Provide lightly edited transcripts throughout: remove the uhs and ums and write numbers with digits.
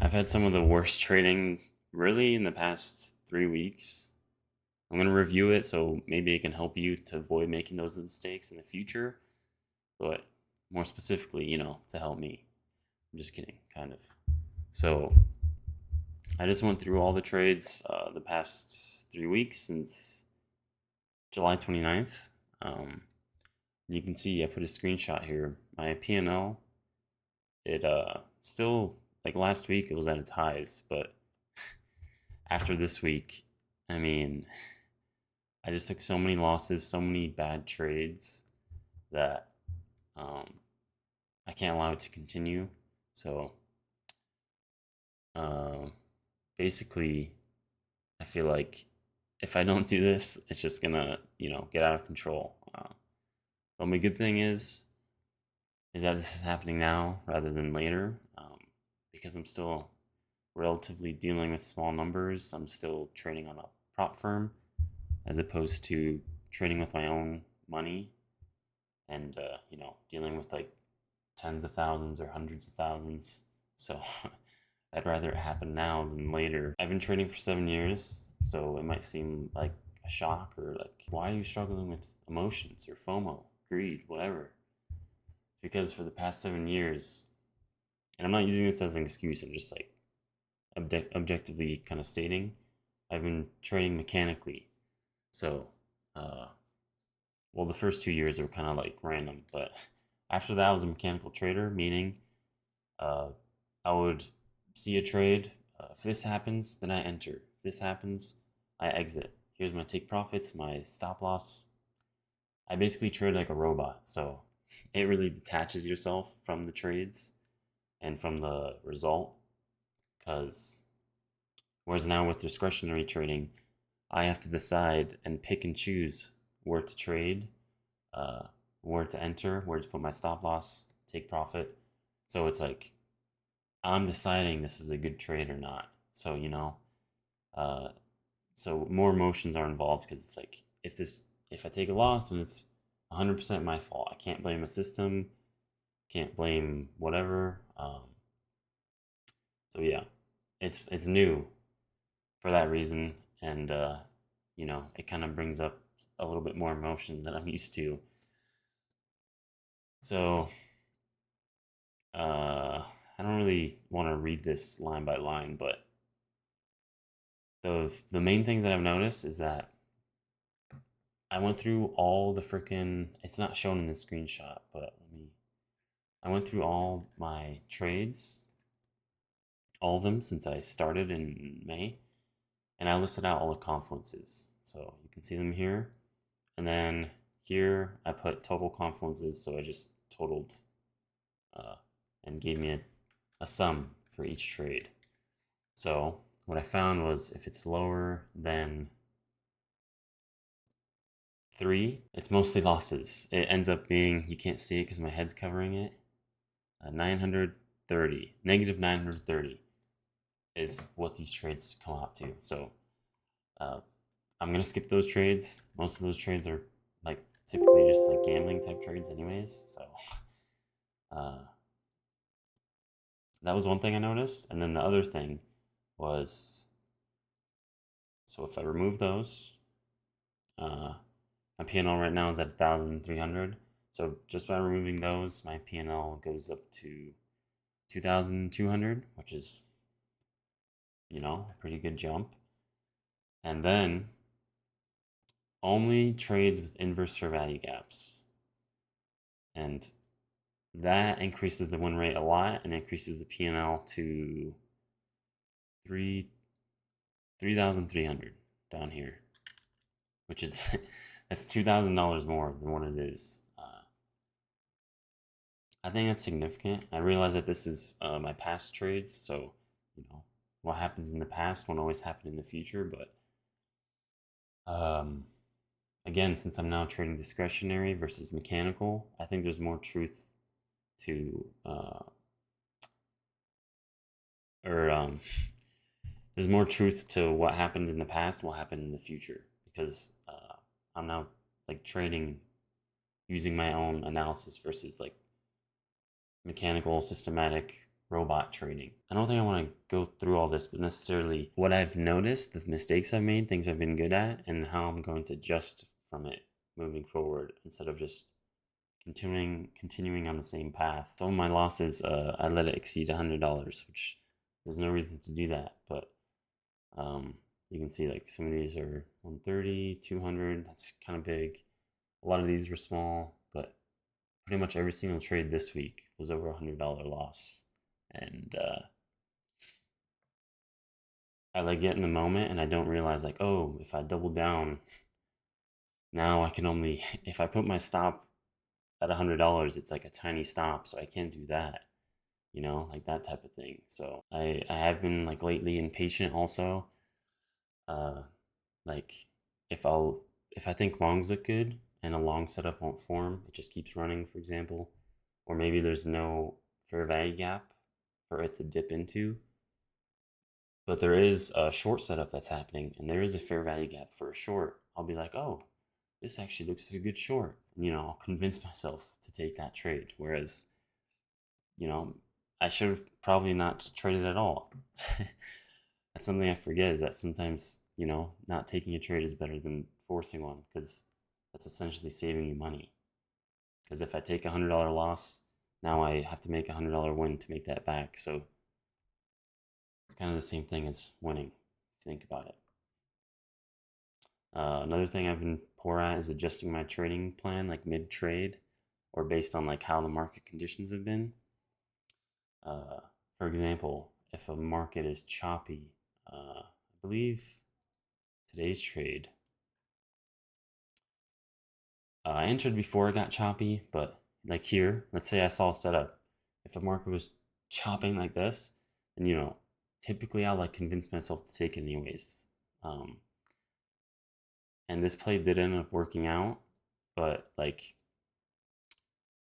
I've had some of the worst trading really in the past 3 weeks. I'm going to review it so maybe it can help you to avoid making those mistakes in the future, but more specifically, to help me. I'm just kidding, kind of. So I just went through all the trades the past 3 weeks since July 29th. Um, you can see I put a screenshot here. My P&L, it still, like last week, it was at its highs, but after this week, I mean, I just took so many losses, so many bad trades that um, I can't allow it to continue. So um, basically, I feel like if I don't do this, it's just gonna, get out of control. But my good thing is that this is happening now rather than later, because I'm still relatively dealing with small numbers. I'm still trading on a prop firm as opposed to trading with my own money and dealing with like tens of thousands or hundreds of thousands. So I'd rather it happen now than later. I've been trading for 7 years, so it might seem like a shock or like, why are you struggling with emotions or FOMO, greed, whatever? It's because for the past 7 years, and I'm not using this as an excuse, I'm just like objectively kind of stating, I've been trading mechanically. So, uh, well, the first 2 years were kind of like random, but after that, I was a mechanical trader, meaning uh, I would see a trade. If this happens, then I enter. If this happens, I exit. Here's my take profits, my stop loss. I basically trade like a robot. So it really detaches yourself from the trades and from the result. Because whereas now with discretionary trading, I have to decide and pick and choose where to trade, uh, where to enter, where to put my stop loss, take profit. So it's like I'm deciding this is a good trade or not. So uh, so more emotions are involved because it's like if I take a loss, then it's 100% my fault. I can't blame a system, can't blame whatever. So yeah, it's new for that reason, and it kind of brings up a little bit more emotion than I'm used to. So I don't really want to read this line by line, but the main things that I've noticed is that I went through all the freaking. It's not shown in the screenshot, but I went through all my trades, all of them since I started in May, and I listed out all the confluences. So you can see them here. And then here I put total confluences, so I just totaled uh, and gave me a sum for each trade. So what I found was if it's lower than 3, it's mostly losses. It ends up being, you can't see it because my head's covering it, 930, negative 930 is what these trades come out to. So uh, I'm going to skip those trades. Most of those trades are like typically just like gambling type trades, anyways. So uh, that was one thing I noticed. And then the other thing was so if I remove those, uh, my P&L right now is at 1,300. So just by removing those, my P&L goes up to 2,200, which is, a pretty good jump. And then only trades with inverse fair value gaps. And that increases the win rate a lot and increases the P&L to 3 3,300 down here, which is that's $2,000 more than what it is. I think that's significant. I realize that this is my past trades, so you know what happens in the past won't always happen in the future. But um, again, since I'm now trading discretionary versus mechanical, I think there's more truth to or there's more truth to what happened in the past will happen in the future because I'm now like trading using my own analysis versus like mechanical systematic robot trading. I don't think I want to go through all this, but necessarily what I've noticed, the mistakes I've made, things I've been good at, and how I'm going to adjust from it moving forward instead of just continuing on the same path. Some of my losses, I let it exceed $100, which there's no reason to do that, but you can see like some of these are 130, 200. That's kind of big. A lot of these were small, but pretty much every single trade this week was over $100 loss. And I like get in the moment and I don't realize like, oh, if I double down, now I can only if I put my stop at $100, it's like a tiny stop, so I can't do that. Like that type of thing. So I have been like lately impatient also. Uh, like if I think longs look good and a long setup won't form, it just keeps running, for example, or maybe there's no fair value gap for it to dip into, but there is a short setup that's happening and there is a fair value gap for a short. I'll be like, oh, this actually looks like a good short. I'll convince myself to take that trade. Whereas, you know, I should have probably not traded at all. That's something I forget is that sometimes, not taking a trade is better than forcing one because that's essentially saving you money. Because if I take $100 loss, now I have to make $100 win to make that back. So it's kind of the same thing as winning, if you think about it. Another thing I've been poor at is adjusting my trading plan like mid trade or based on like how the market conditions have been. Uh, for example, if a market is choppy, I believe today's trade, I entered before it got choppy, but like here, let's say I saw a setup. If a market was chopping like this, then typically I'll like convince myself to take it anyways. Um, and this play did end up working out, but like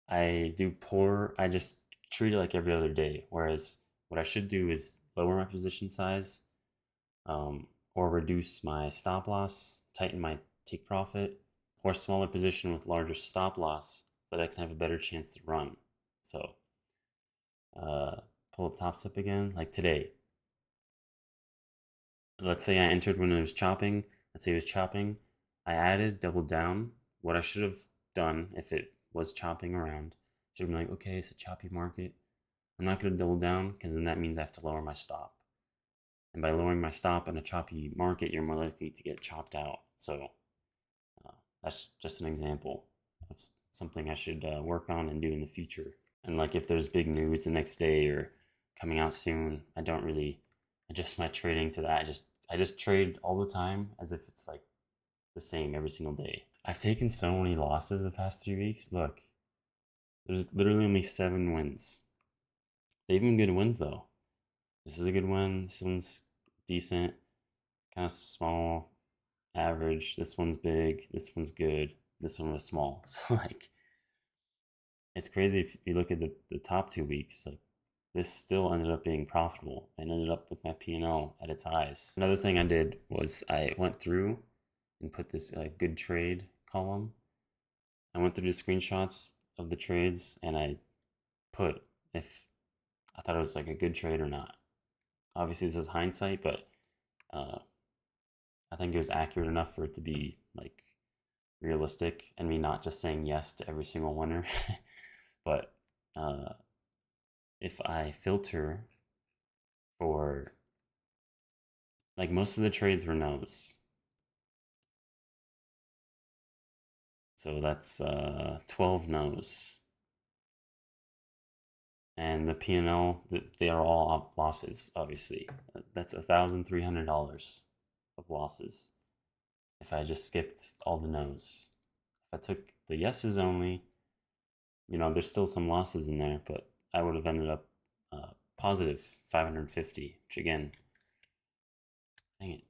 I just treat it like every other day. Whereas what I should do is lower my position size, or reduce my stop loss, tighten my take profit, or smaller position with larger stop loss so that I can have a better chance to run. So, uh, pull up top step again, like today. Let's say I entered when it was chopping. Let's say it was chopping. I added, doubled down. What I should have done if it was chopping around, should have been like, okay, it's a choppy market. I'm not going to double down because then that means I have to lower my stop. And by lowering my stop in a choppy market, you're more likely to get chopped out. So uh, that's just an example of something I should work on and do in the future. And like if there's big news the next day or coming out soon, I don't really adjust my trading to that. I just trade all the time as if it's like the same every single day. I've taken so many losses the past 3 weeks. Look, there's literally only 7 wins. They've been good wins though. This is a good one. This one's decent, kind of small, average. This one's big. This one's good. This one was small. So like, it's crazy if you look at the top 2 weeks. Like, this still ended up being profitable and ended up with my P&L at its highs. Another thing I did was I went through and put this good trade column. I went through the screenshots of the trades and I put if I thought it was like a good trade or not. Obviously, this is hindsight, but uh, I think it was accurate enough for it to be like realistic and me not just saying yes to every single winner. But uh, if I filter for like most of the trades were no's. So that's 12 no's. And the P&L, they are all losses, obviously. That's $1,300 of losses if I just skipped all the no's. If I took the yeses only, there's still some losses in there, but I would have ended up positive 550, which again, dang it,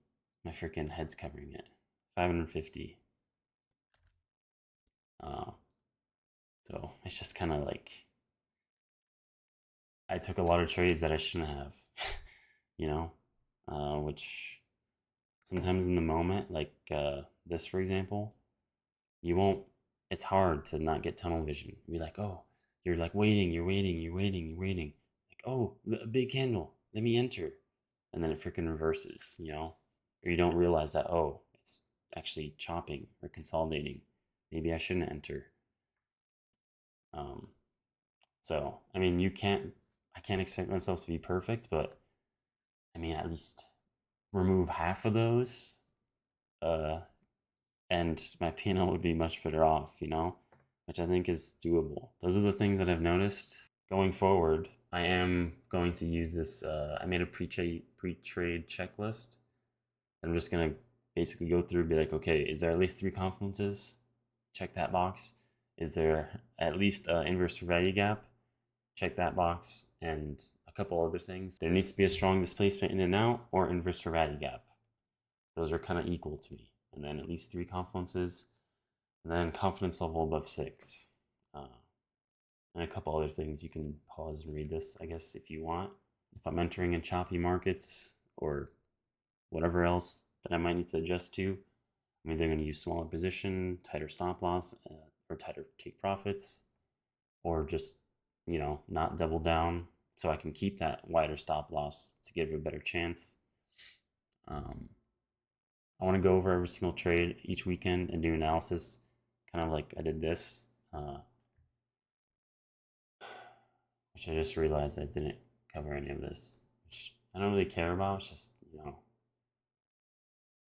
my freaking head's covering it. 550. Uh, so it's just kind of like I took a lot of trades that I shouldn't have, you know, which sometimes in the moment, like this, for example, you won't, it's hard to not get tunnel vision. Be like, oh, you're like waiting, you're waiting, you're waiting, you're waiting. Like, oh, a big candle, let me enter. And then it freaking reverses, you know? Or you don't realize that, oh, it's actually chopping or consolidating. Maybe I shouldn't enter. Um, so, I mean, I can't expect myself to be perfect, but I mean, at least remove half of those, uh, and my P&L would be much better off, you know, which I think is doable. Those are the things that I've noticed. Going forward, I am going to use this. I made a pre-trade checklist. I'm just gonna basically go through and be like, okay, is there at least 3 confluences? Check that box. Is there at least an inverse value gap? Check that box, and a couple other things. There needs to be a strong displacement in and out or inverse value gap. Those are kind of equal to me. And then at least 3 confluences, and then confidence level above 6. Uh, and a couple other things. You can pause and read this, I guess, if you want. If I'm entering in choppy markets or whatever else that I might need to adjust to, I'm either going to use smaller position, tighter stop loss, or tighter take profits, or just, you know, not double down so I can keep that wider stop loss to give it a better chance. I want to go over every single trade each weekend and do analysis, kind of like I did this, which I just realized I didn't cover any of this, which I don't really care about. It's just, you know,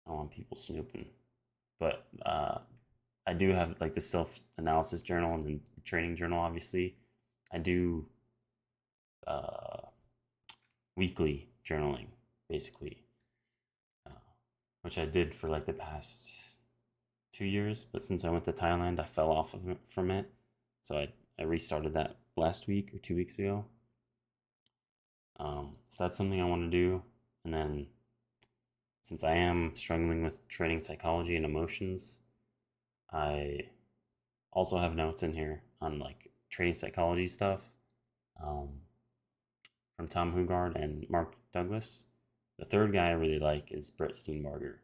I don't want people snooping. But I do have like the self analysis journal and the training journal, obviously. I do uh, weekly journaling, basically, uh, which I did for like the past 2 years. But since I went to Thailand, I fell off of from it. So I restarted that last week or 2 weeks ago. So that's something I want to do. And then since I am struggling with trading psychology and emotions, I also have notes in here on like trading psychology stuff um, from Tom Hugard and Mark Douglas. The third guy I really like is Brett Steenbarger.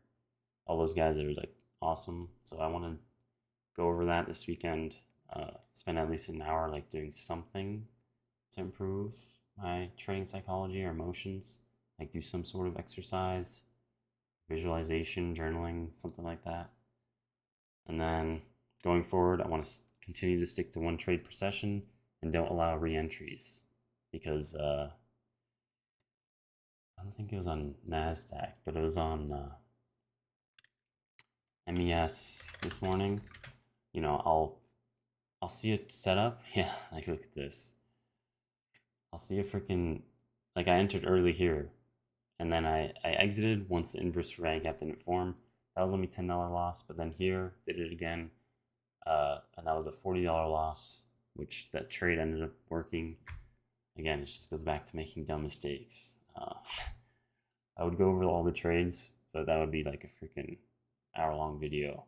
All those guys are like awesome. So I want to go over that this weekend. Spend at least an hour like doing something to improve my trading psychology or emotions. Like do some sort of exercise, visualization, journaling, something like that. And then going forward, I want to continue to stick to one trade per session and don't allow re-entries because I don't think it was on Nasdaq, but it was on MES this morning. You know, I'll see it set up. Yeah, like look at this. I'll see a freaking like I entered early here, and then I exited once the inverse rag gap didn't form. That was only $10 loss, but then here did it again, and that was a $40 loss, which that trade ended up working. Again, it just goes back to making dumb mistakes. I would go over all the trades, but that would be like a freaking hour-long video.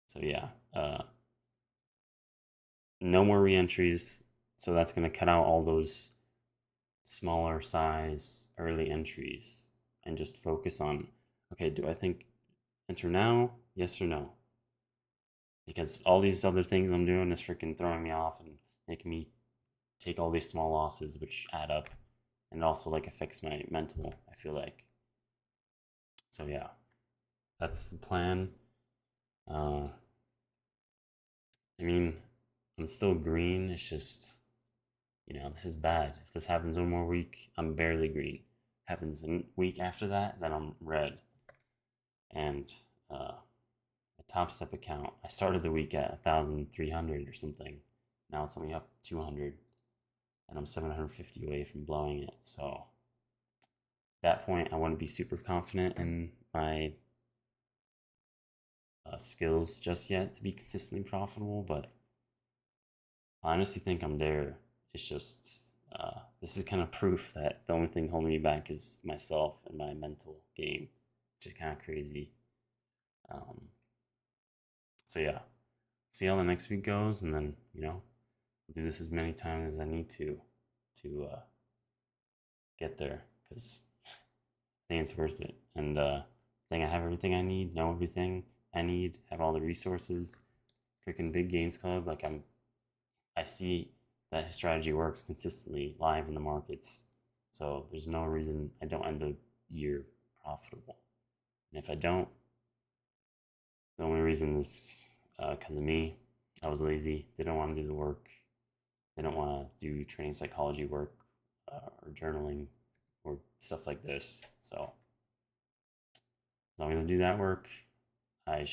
So yeah, no more reentries. So that's going to cut out all those smaller size early entries and just focus on, okay, do I think enter now? Yes or no? Because all these other things I'm doing is freaking throwing me off and making me take all these small losses, which add up, and it also like affects my mental, I feel like. So yeah, that's the plan. Uh, I mean, I'm still green. It's just, you know, this is bad. If this happens one more week, I'm barely green. Happens a week after that, then I'm red. And my Top Step account, I started the week at 1,300 or something. Now it's only up 200, and I'm 750 away from blowing it. So at that point, I want to be super confident in my skills just yet to be consistently profitable, but I honestly think I'm there. It's just this is kind of proof that the only thing holding me back is myself and my mental game, which is kind of crazy. Um, so yeah, see how the next week goes, and then you know, do this as many times as I need to get there because I think it's worth it. And I think I have everything I need, know everything I need, have all the resources. Freaking big gains club, like I see that his strategy works consistently live in the markets. So there's no reason I don't end the year profitable. And if I don't, the only reason is because of me. I was lazy, didn't want to do the work, didn't want to do training psychology work or journaling or stuff like this. So as long as I do that work, I'm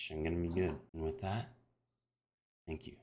going to be good. And with that, thank you.